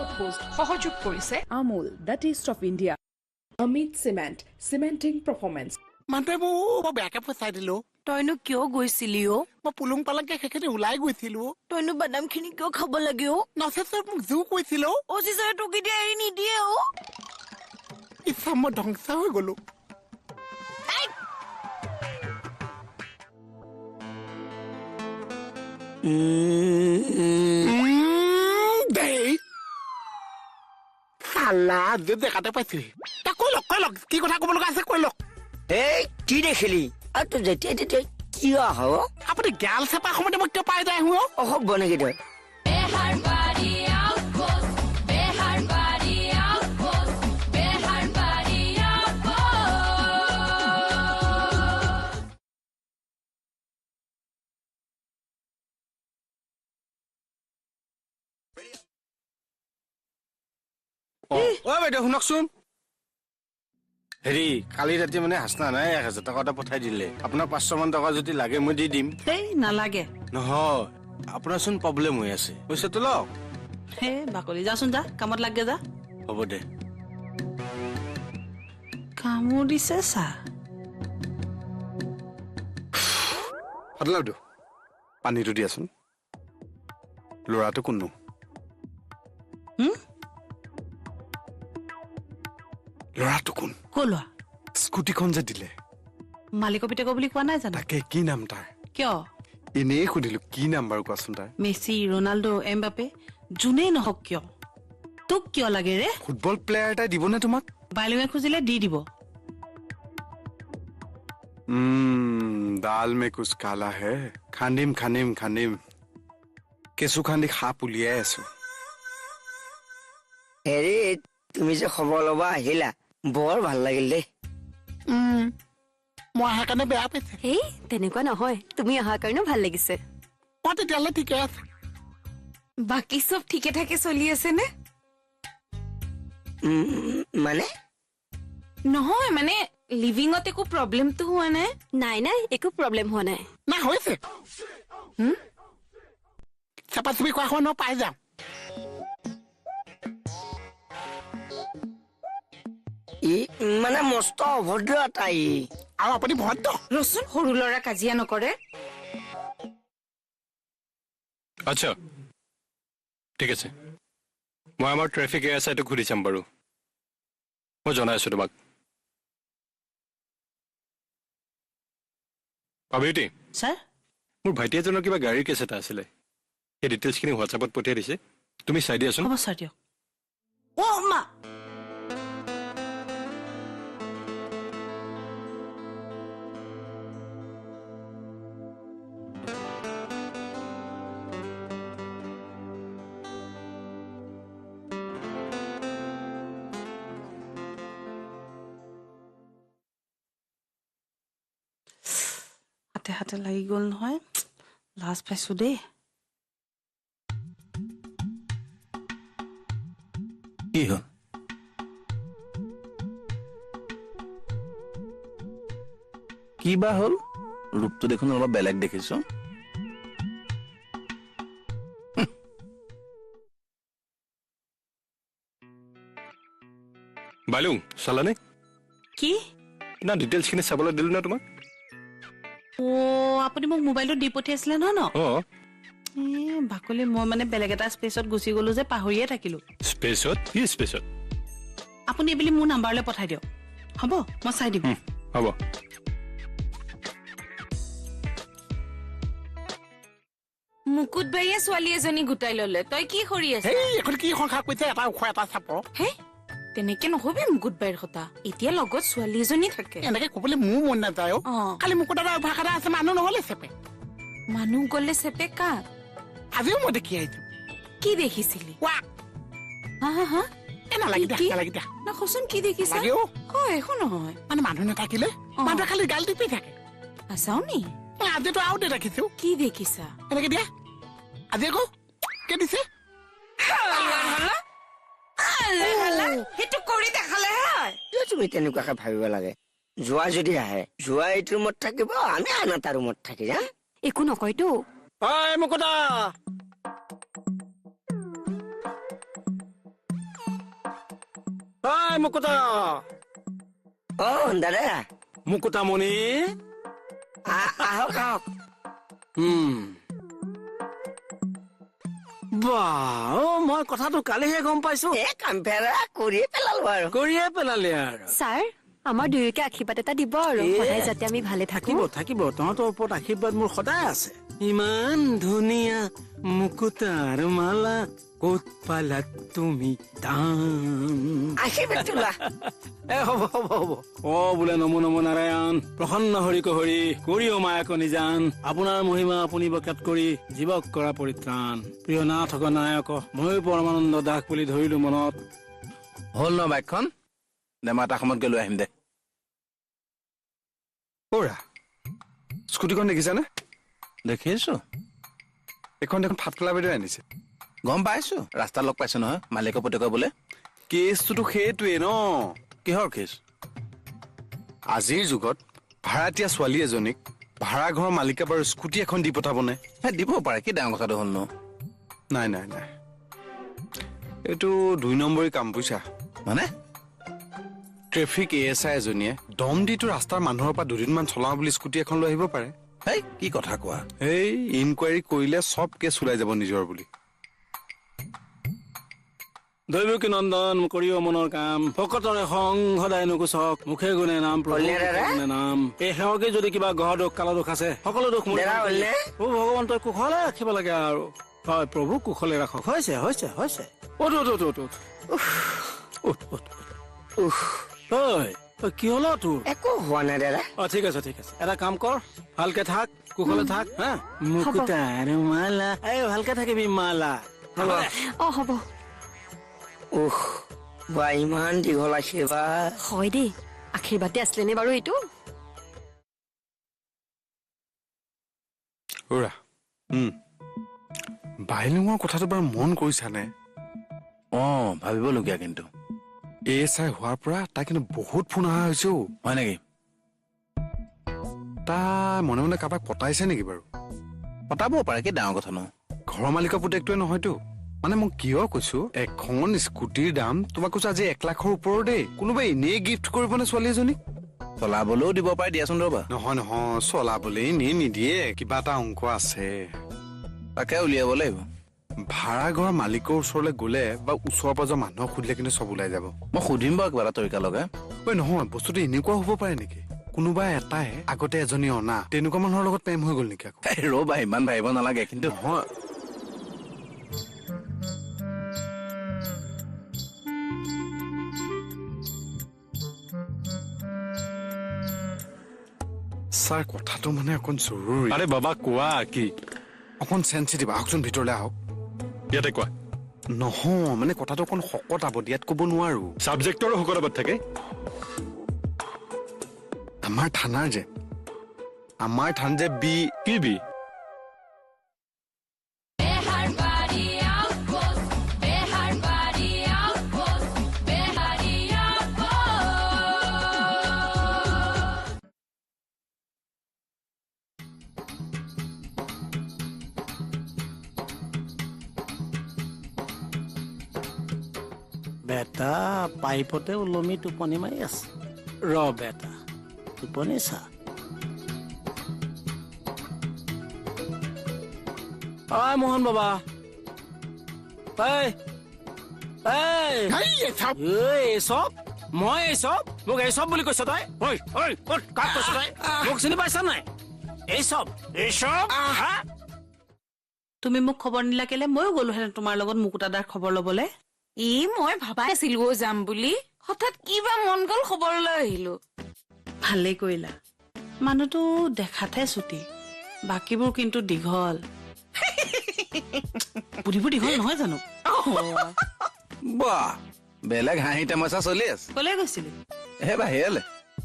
Outpost সহযোগ কৰিছে Amul the taste of India Amit cement cementing performance মানুহে মোক বেয়াকে ফচাই দিলো তইনো কিয় গৈছিলি অ মই পুলুং পালাংকে সেইখিনি ওলাই গৈছিলো তইনো বাদাম খিনি কিয় খাব লাগে অ নচেছত মোক জোৰ কৈছিল অচিচাৰে তোক এতিয়া এৰি নিদিয়ে অ ইচ্ছা মই ধ্বংস হৈ গলো দেখাতে পাইছিলি তই কৈ লওক কি কথা কব লগা আছে কৈ লওক এই কি দেখিলি আৰু তই যেতিয়া তেতিয়া কিয় আহ আপুনি গেল চেপা সময়তে মই কিয় পাই যায় অসভ্য নেকি তই বাইদেউ শুনকচোন হেৰি কালি ৰাতি মানে হাসনা নাই 1000 টকা এটা পঠাই দিলে আপোনাক 500 মান টকা যদি লাগে মই দি দিম এই নালাগে নহয় আপোনাৰ চোন প্ৰব্লেম হৈ আছে পইচাটো লওক হে বাকলি যাচোন যা কামত লাগে যা হ'ব দে কামো দিছে চা ফাদলাউদু পানীটো দিয়াচোন ল'ৰাটো কোননো ল'ৰাটো কোন কলোৱা স্কুটিখন যে দিলে মালিকৰ পিতেক বুলি কোৱা নাই জানো তাকে কি নাম তাৰ কিয় এনেই সুধিলো কি নাম বাৰু কোৱাচোন তাৰ মেছি ৰনাল্ডো এমবাপে যোনেই নহওক কিয় তোক কিয় লাগে ৰে ফুটবল প্লেয়াৰ এটা দিবনে তোমাক বাইলুঙে খুজিলে দি দিব দাল মে কুছ কালা হে খান্দিম খান্দিম খান্দিম কেঁচু খান্দি সাপ উলিয়াই আছো হেৰি তুমি যে খবৰ ল'বা আহিলা বৰ ভাল লাগিল দেই মই অহাৰ কাৰণে বেয়া পাইছে হেই তেনেকুৱা নহয় তুমি অহাৰ কাৰণেও ভাল লাগিছে মই তেতিয়াহ'লে ঠিকে আছে বাকী চব ঠিকে ঠাকে চলি আছে নে মানে নহয় মানে লিভিঙত একো প্ৰব্লেমটো হোৱা নাই নাই নাই একো প্ৰব্লেম হোৱা নাই না হৈছে চেপা চেপি খোৱা সময় মই পাই যাম ই মানে মস্ত অভদ্ৰ তাই আৰু আপুনি ভদ্ৰ ৰচোন সৰু ল'ৰা কাজিয়া নকৰে আচ্ছা ঠিক আছে মই আমাৰ ট্ৰেফিক এএছআইটো ঘূৰি চাম বাৰু মই জনাই আছো তোমাক পাবিউটি ছাৰ মোৰ ভাইটি এজনৰ কিবা গাড়ীৰ কেছ এটা আছিলে সেই ডিটেইলছখিনি হোৱাটছআপত পঠিয়াই দিছে তুমি চাই দিয়াচোন হ'ব ছাৰ দিয়ক অ মা হাতে হাতে লাগি গ'ল নহয় লাজ পাইছো দেই কি হ'ল কি বা হ'ল ৰূপটো দেখোন অলপ বেলেগ দেখিছো বাইলুং চালানে কি না ডিটেইলছখিনি চাবলৈ দিলো না তোমাক অ আপুনি মোক মোবাইলটো দি পঠিয়াইছিলে নহয় ন অ বাকলি মই মানে বেলেগ এটা স্পেচত গুচি গলো যে পাহৰিয়ে থাকিলো স্পেচত কি স্পেচত আপুনি এইবুলি মোৰ নাম্বাৰলৈ পঠাই দিয়ক হ'ব মই চাই দিম হ'ব মুকুট বাৰীয়ে ছোৱালী এজনী গোটাই ললে তই কি কৰি আছ এই এখন কি সংসাৰ কৰিছে এটা ওখ এটা চাপৰ হে তেনেকে নহবি মুকুট বাৰীৰ কথা এতিয়া লগত ছোৱালী এজনী থাকে এনেকে কবলৈ মোৰ মন নাযায় খালি মুকুট এটা অভ্যাস এটা আছে মানুহ নহলে চেপে মানুহ গলে চেপে কাক আজিও মই দেখি আহিছো কি দেখিছিলি ৱা হা হা হা নালাগে দিয়া নালাগে দিয়া না কচোন কি দেখিছা লাগে অ হয় একো নহয় মানে মানুহ নাথাকিলে মানুহে খালি গাল টিপি থাকে আছাও নি মই আজিতো আউটে ৰাখিছো কি দেখিছা এনেকে দিয়া আজি আকৌ কে দিছে সেইটো কৰি দেখালে হয় তুমি তেনেকুৱাকে ভাবিব লাগে যোৱা যদি আহে যোৱা এইটো ৰুমত থাকিব আমি আন এটা ৰুমত থাকি যাম একো নকয়তো মুকুতা ঐ মুকুতা অ দাদা মুকুতামণি আহক আহক বাহ মই কথাটো কালিহে গম পাইছো কাম ফেৰা কৰিয়ে পেলালো আৰু কৰিয়ে পেলালি আৰু ছাৰ আমাৰ দুয়োকে আশীৰ্বাদ এটা দিব আৰু সদায় যাতে আমি ভালে থাকিব থাকিব তহঁতৰ ওপৰত আশীৰ্বাদ মোৰ সদায় আছে ইমান ধুনীয়া মুকুতাৰ মালা ক'ত পালা তুমি দাম আশীৰ্বাদ তোলা হ'ব হ'ব হ'ব অ বোলে নমো নমো নাৰায়ণ প্ৰসন্ন হৰি কহৰি কৰি মায়াক নিজান আপোনাৰ মহিমা আপুনি বকাত কৰি জীৱক কৰা পৰিত্ৰাণ প্ৰিয় নাথক নায়ক মই পৰমানন্দ দাস বুলি ধৰিলো মনত হ'ল ন বাইকখন দে মই এটা সময়ত গৈ লৈ আহিম দে ওৰা স্কুটিখন দেখিছানে দেখিছো এখন দেখোন ফাটকলা বাইদেউ আনিছে গম পাইছো ৰাস্তাত লগ পাইছো নহয় মালিকৰ পুতেকৰ বোলে কেছটোতো সেইটোৱে ন কিহৰ কেছ আজিৰ যুগত ভাড়াতীয়া ছোৱালী এজনীক ভাড়া ঘৰৰ মালিকে বাৰু স্কুটি এখন দি পঠাবনে দিব পাৰে কি ডাঙৰ কথাটো হ'ল ন নাই নাই নাই এইটো 2 নম্বৰী কাম বুইছা মানে ট্ৰেফিক ASI এজনীয়ে দম দিটো ৰাস্তাৰ মানুহৰ পৰা 2 দিনমান চলাও বুলি স্কুটি এখন লৈ আহিব পাৰে হেই কি কথা কোৱা এই ইনকুৱাৰী কৰিলে সব কেছ ওলাই যাব নিজৰ বুলি দৈৱকী নন্দন কৰিও মনৰ কাম ভকতৰে সং সদায় নুকুচক মুখে গুণে নাম প্ৰভু গুণে নাম এই সেৱকে যদি কিবা গ্ৰহ দোষ কাল দোষ আছে সকলো দোষ মোৰ প্ৰভু ভগৱান তই কুশলে ৰাখিব লাগে আৰু হয় প্ৰভু কুশলে ৰাখক হৈছে হৈছে হৈছে কি হল তোৰ একো হোৱা নাই দাদা ঠিক আছে এটা কাম কৰ ভালকে থাক কুশলে থাক হা মুকুতাৰ মালা এই ভালকে থাকিবি মালা হ'ব বা ইমান দীঘল আশীৰ্বাদ হয় দেই আশীৰ্বাদে আছিলে নে বাৰু এইটো ওৰা বাইলুঙৰ কথাটো বাৰু মন কৰিছানে ভাবিবলগীয়া কিন্তু ASI হোৱাৰ পৰা তাই কিন্তু বহুত ফোন অহা হৈছে হয় নেকি তাই মনে মনে কাৰোবাক পতাইছে নেকি বাৰু পতাব পাৰে কি ডাঙৰ কথা ন ঘৰৰ মালিকৰ পুতেকটোৱে নহয়তো মানে মই কিয় কৈছো এখন স্কুটিৰ দাম তোমাক কৈছো আজি 1 লাখৰ ওপৰৰ দেই কোনোবাই এনেই গিফ্ট কৰিবনে ছোৱালী এজনীক চলাবলৈও দিব পাৰে দিয়াচোন ৰবা নহয় চলাবলৈ এনেই নিদিয়ে কিবা এটা অংক আছে তাকে উলিয়াব লাগিব ভাড়া ঘৰৰ মালিকৰ ওচৰলৈ গ'লে বা ওচৰ পাজৰ মানুহক সুধিলে কিন্তু চব ওলাই যাব মই সুধিম বাৰু কিবা এটা তৰিকা লগাই নহয় বস্তুটো এনেকুৱা হ'ব পাৰে নেকি কোনোবা এটাই আগতে এজনী অনা তেনেকুৱা মানুহৰ লগত প্ৰেম হৈ গ'ল নেকি আকৌ ৰবা ইমান ভাবিব নালাগে কিন্তু নহয় ছাৰ কথাটো মানে অকণ জৰুৰী আৰে বাবা কোৱা কি অকণ চেঞ্চিটিভ আহকচোন ভিতৰলৈ আহক ইয়াতে কোৱা নহয় মানে কথাটো অকণ শকত আবদ ইয়াত ক'ব নোৱাৰো ছাবজেক্টৰো সকলোবাত থাকে আমাৰ থান যে বি কি বি বেটা পাইপতে ওলমি টোপনি মাৰি আছে বেটা টোপনি চা মোহন বাবা মই এই চব মোক এই চব বুলি কৈছ তই কাক কৈছ তই মোক চিনি পাইছ নাই এই চব তুমি মোক খবৰ নিলাকিলে ময়ো গলোহেঁতেন তোমাৰ লগত মুকুতাদাৰ খবৰ লবলে মই ভাবা আছিলো যাম বুলি হঠাৎ কিবা মন গল খবৰলৈ আহিলো ভালেই কৰিলা মানুহটো দেখাতহে চুটি বাকীবোৰ কিন্তু দীঘল বুদ্ধিবোৰ দীঘল নহয় জানো বাহ বেলেগ হাঁহি তামাচা চলি আছে কলে গৈছিলি বাহিৰলে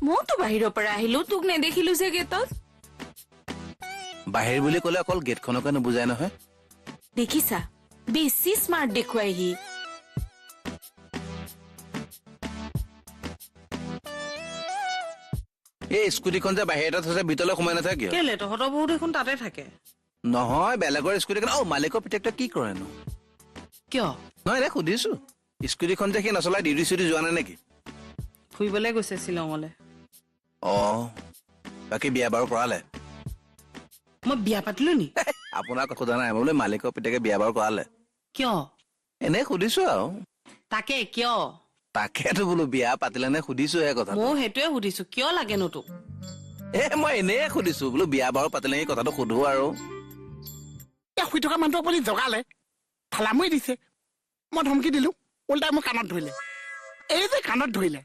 মইতো বাহিৰৰ পৰা আহিলো তোক নেদেখিলো যে গেটত বাহিৰ বুলি ক'লে অকল গেটখনকে নুবুজাই নহয় দেখিছা বেছি স্মাৰ্ট দেখুৱাই সি এই স্কুটিখন যে বাহিৰতে থৈছে ভিতৰলৈ সোমাই নাথাকে কিয় কেলে তহঁতৰ বহু দেখোন তাতে থাকে নহয় বেলেগৰ স্কুটিখন মালিকৰ পিতেকটোৱে কি কৰেনো কিয় নহয় সুধিছো স্কুটিখন যে সি নচলাই ডিউটি চিউটি যোৱা নাই নেকি? ফুৰিবলৈ গৈছে শ্বিলঙলৈ। বাকী বিয়া বাৰু কৰালে? মই বিয়া পাতিলো নি? আপোনাক সোধা নাই, মই বোলে মালিকৰ পিতেকে বিয়া বাৰু কৰালে। কিয়? এনেই সুধিছো আৰু। তাকে কিয়? তাকেতো বোলো বিয়া পাতিলে নে সুধিছোহে কথা। মই সেইটোৱে সুধিছো, কিয় লাগেনো তোক? মই এনেই সুধিছো বোলো বিয়া বাৰু পাতিলে এই কথাটো সুধো আৰু। শুই থকা মানুহটোক বুলি জগালে ঠালামুৰি দিছে। মই ধমকি দিলো, উল্টাই মোক কাণত ধৰিলে। এই যে কাণত ধৰিলে,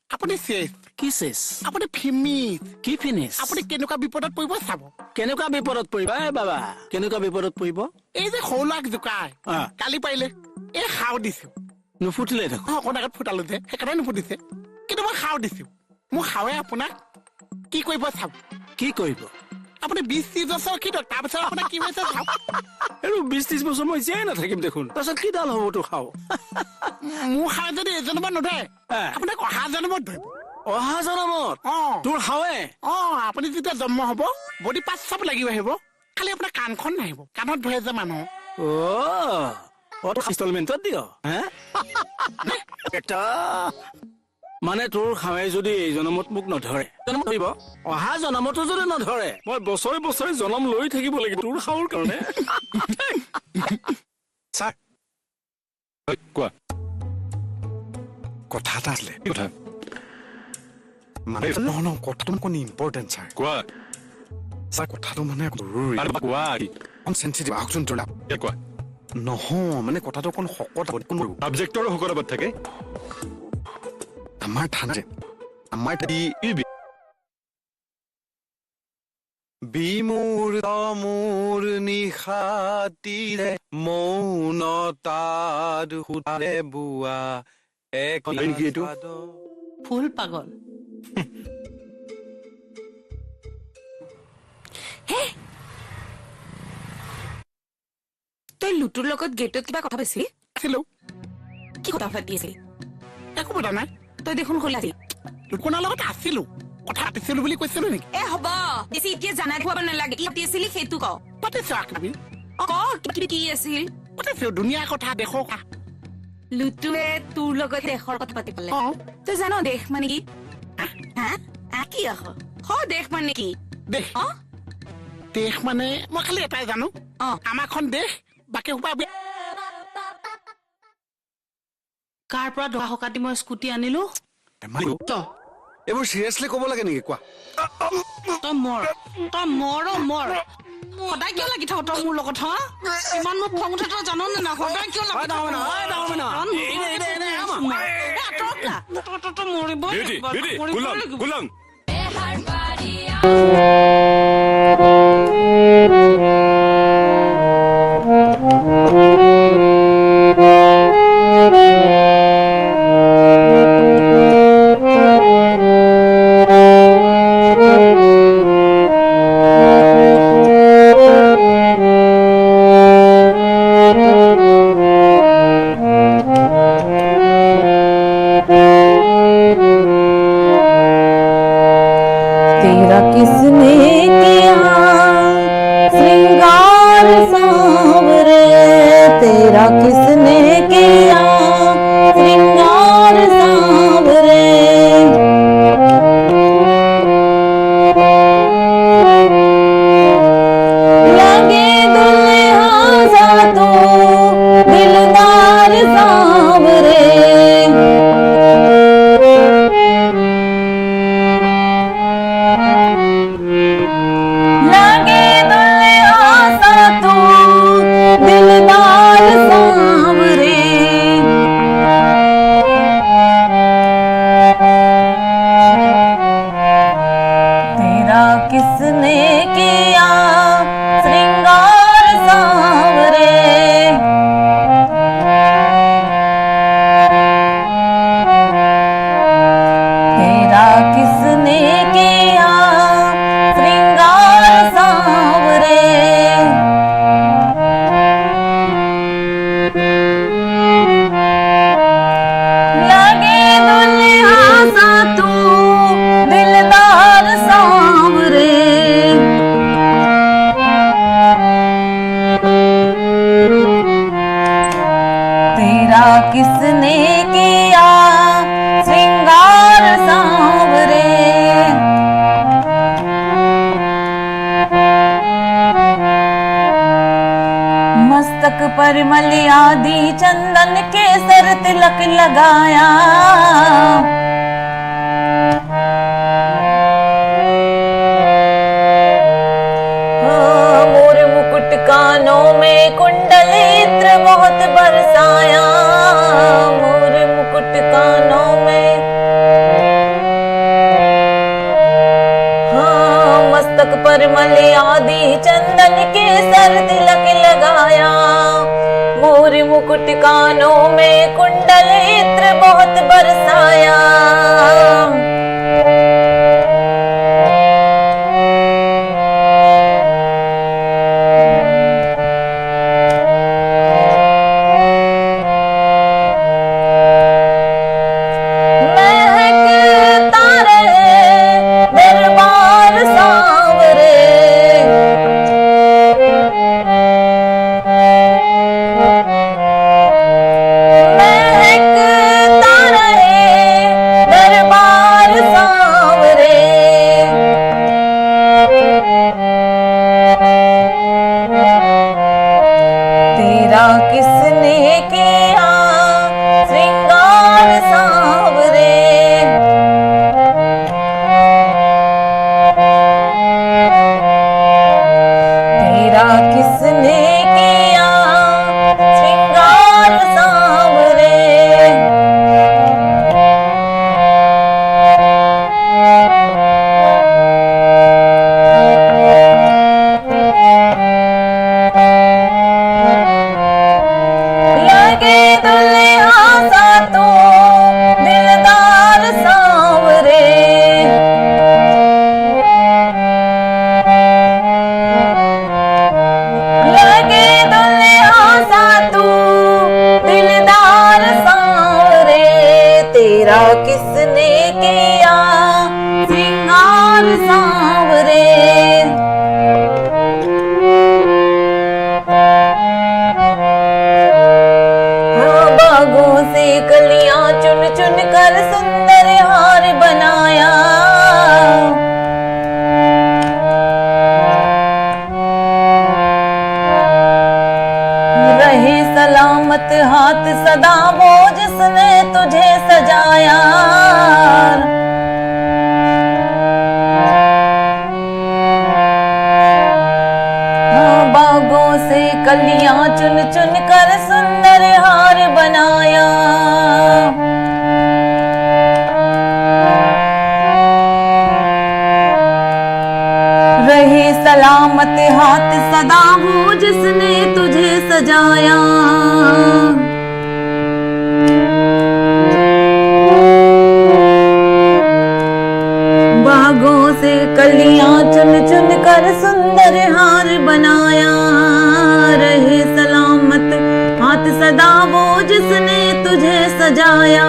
আপুনি শেষ কি চেচ? আপুনি ফিনিছ। কি ফিনিছ? আপুনি কেনেকুৱা বিপদত পৰিব চাব। কেনেকুৱা বিপদত পৰিব বাবা? কেনেকুৱা বিপদত পৰিব? এই যে সৰু ল'ৰাক জোকাই গালি পাৰিলে, এই সাও দিছো। নুফুটিলে দেখোন। অকণ আগত ফুটালো যে সেইকাৰণে নুফুটিছে, কিন্তু মই সাও দিছো। মোৰ সাৱে আপোনাক কি কৰিব চাব। কি কৰিব? আপুনি 20-30 বছৰ কি তাৰপিছত আপোনাৰ কি হৈছে চাওক। আৰু 20-30 বছৰ মই জীয়াই নাথাকিম দেখোন। তাৰপিছত কি ডাল হ'ব তোৰ খাও? মোৰ সাৱে যদি এই জন্মত নধৰে, আপোনাক অহা জন্মত ধৰিব। অহা জনমত তোৰ খাৱে? আপুনি যেতিয়া জন্ম হব বডি পাৰ্ট চব লাগিব আহিব, খালি আপোনাৰ কাণখন নাহিব। কাণত ধৰে যে মানুহ। ইনষ্টলমেণ্টত দিয় মানে তোৰ খাৱে যদি এই জনমত মোক নধৰে, ধৰিব অহা জনমতো যদি নধৰে, মই বছৰে বছৰে জনম লৈ থাকিব লাগিব তোৰ খাৱৰ কাৰণে। ছাৰ কোৱা কথা এটা আছিলে। কথা মানে কথাটো অকণ ইম্পৰ্টেণ্ট ছাৰ। কোৱা ছাৰ কথাটো মানে জৰুৰী, কোৱা অকণ চেঞ্চিটিভ। আহকচোন তোলা। কোৱা। নহয় মানে কথাটো অকণ শকত ছাবজেক্টৰো শকত থাকে। আমাৰ থানাত আমাৰ বিমূৰ্ত মোৰ নিশাতিৰে মৌনতাত সুধাৰে বোৱা এক ফুল পাগল। তই লুটুৰ লগত গেটত কিবা কথা পাতিছিলি? আছিলো। কি কথা পাতি আছিলি? একো পতা নাই। তই দেখোন খোলাছি। লুকনাৰ লগত আছিলো, কথা পাতিছিলো বুলি কৈছিলো নেকি? হ'ব বেছি এতিয়া জানাই খুৱাব নালাগে। কি পাতি আছিলি সেইটো ক। পাতিছো আকবি। কি আছিল? পাতিছো ধুনীয়া কথা, দেশৰ কথা। লুটুৱে তোৰ লগত দেশৰ কথা পাতি পালে। তই জান দেশ মানে কি? কি দেশ মানে কি? দেশ দেশ মানে মই খালি এটাই জানো, আমাৰখন দেশ, বাকী সোপা কাৰ পৰা ধোৱা সকাতি মই স্কুটি আনিলো। এইবোৰ চিৰিয়াছলি ক'ব লাগে নেকি? কোৱা। তই মৰ সদায় কিয় লাগি থাক তই মোৰ লগত? ইমান মোক খং উঠে তই জান নে না? সদায় কিয় লাগি থাক? तेरा किसने किया श्रृंगार सांवरे, तेरा किसने किया श्रृंगार सांवरे। लगे दुल्हा सा तो दिलदार सांवरे। लगे दुल्हा सा तू दिलदार सा किसने किया श्रृंगार सांवरे। मस्तक पर मलयादी चंदन केसर तिलक लगाया। मोर मुकुट कानों में कुंडल इत्र बहुत बरसाया। मोर मुकुट कानों में, हाँ मस्तक पर मलयादी चंदन केसर तिलक लगाया। मोर मुकुट कानों में कुंडल इत्र बहुत बरसाया। किसने किया श्रृंगार सांवरे। तेरा किसने किया श्रृंगार सांवरे। लगे दुल्हा सा तू दिलदार सांवरे। लगे दुल्हा सा तू दिलदार सांवरे। तेरा किसने किया श्रृंगार सांवरे। बागों से कलियां चुन चुन कर सुंदर हार बनाया। रहे सलामत हाथ सदा वो जिसने तुझे सजाया। बागों से कलियां चुन चुन कर सुंदर हार बनाया। रहे सलामत हाथ सदा वो जिसने तुझे सजाया। बागों से कलियां चुन चुन कर सुंदर हार बनाया। रहे सलामत हाथ सदा वो जिसने तुझे सजाया।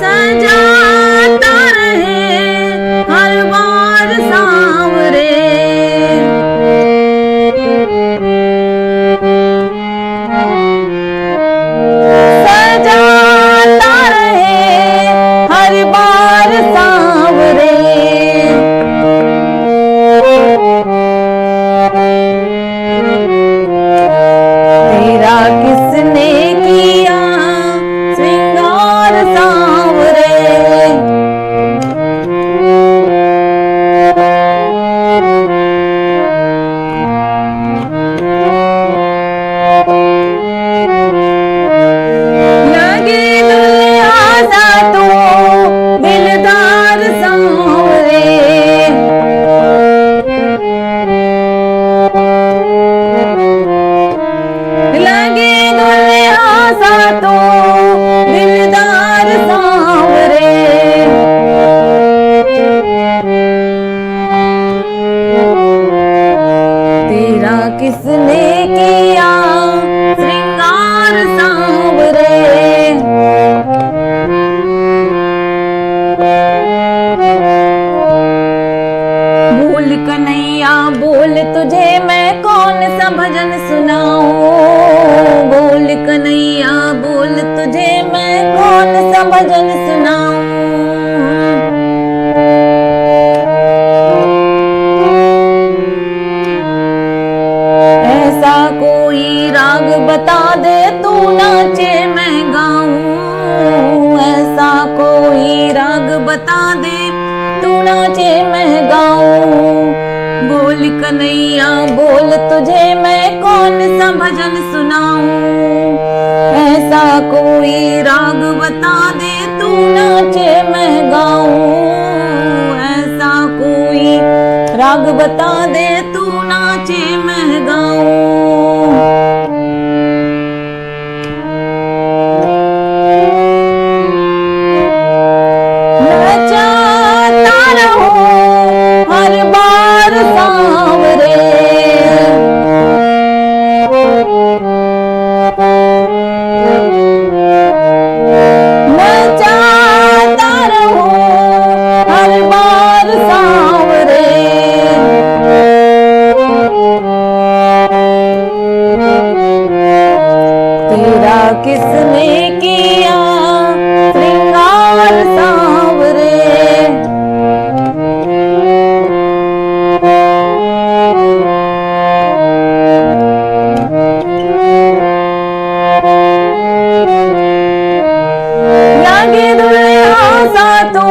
सजाता रहे हर बार सांवरे। सजाता रहे हर बार सांवरे। बोल तुझे मैं कौन सा भजन सुनाऊं, बोल कन्हैया बोल तुझे मैं कौन सा भजन सुनाऊं। ऐसा कोई राग बता दे तू नाचे मैं गाऊं, ऐसा कोई राग बता दे तू नाचे मैं गाऊं। बोल कन्हैया बोल तुझे मैं कौन सा भजन सुनाऊं, ऐसा कोई राग बता दे तू नाचे मैं गाऊं, ऐसा कोई राग बता दे तू नाचे मैं गाऊं। नचाता रहूं हर बार सांवरे, नचाता रहूं हर बार सांवरे। तेरा किसने किया श्रृंगार सांवरे, लागे दुल्हा सा तू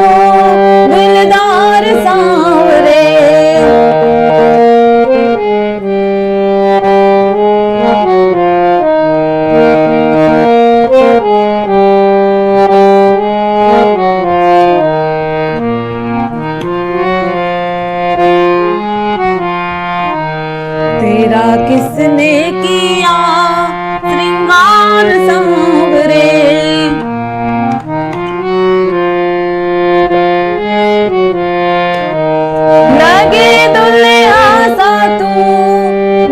दिलदार सांवरे। तेरा किसने किया श्रृंगार सांवरे, लगे दुल्हा सा तू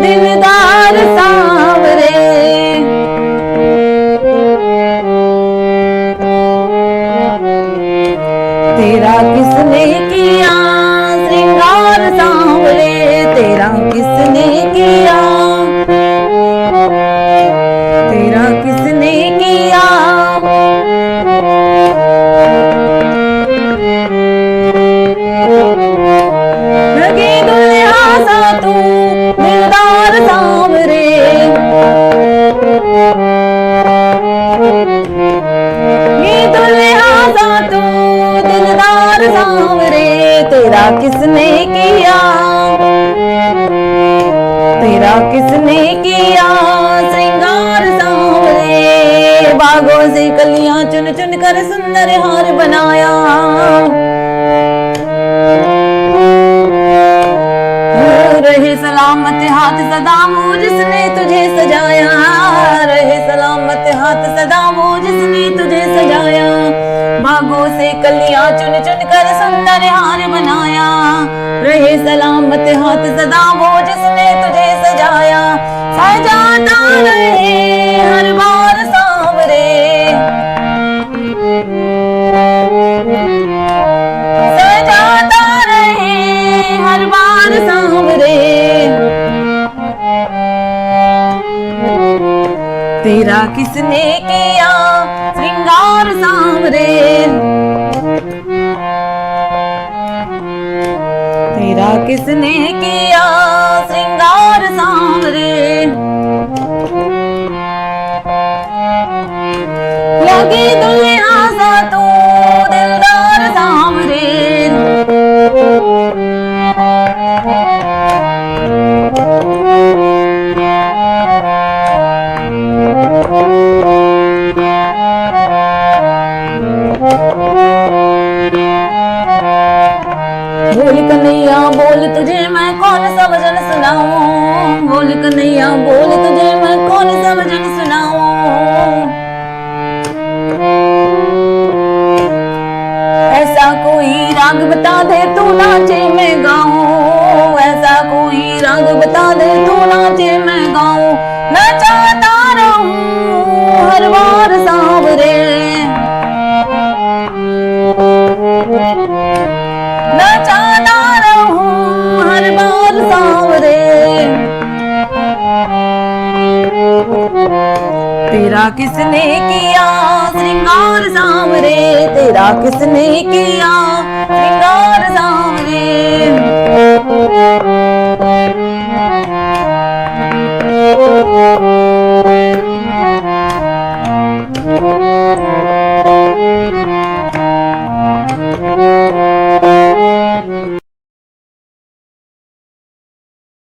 दिलदार सांवरे। तेरा किसने किया श्रृंगार सांवरे, तेरा किसने किया, तेरा किसने किया। लगे दुल्हा सा तू दिलदार सांवरे, ये दुल्हा सा तू दिलदार सांवरे। तेरा किसने किया, तेरा किसने किया श्रृंगार सांवरे। बागों से कलियां चुन चुन कर सुंदर हार बनाया, रहे सलामत हाथ सदा वो जिसने तुझे सजाया, रहे सलामत हाथ सदा वो जिसने तुझे सजाया। बागों से कलियां चुन चुन कर सुंदर हार बनाया, रहे सलामत हाथ सदा वो जिसने तुझे सजाया। सजाता रहे हर बार सांवरे, सजाता रहे हर बार सांवरे। तेरा किसने किया श्रृंगार सांवरे, तेरा किसने किया श्रृंगार सांवरे। लगे दुल्हा सा तू दिलदार सांवरे, बोल कन्हैया बोल तुझे मैं कौन सा भजन सुनाऊं, बोल कन्हैया बोल तुझे मैं कौन सा भजन सुनाऊं। ऐसा कोई राग बता दे तू नाचे मैं गाऊं, ऐसा कोई राग बता दे तू नाचे मैं गाऊं। नचाता रहूं हर बार सांवरे, नचाता रहूं हर बार सांवरे। तेरा किसने किया श्रृंगार सांवरे, तेरा किसने किया श्रृंगार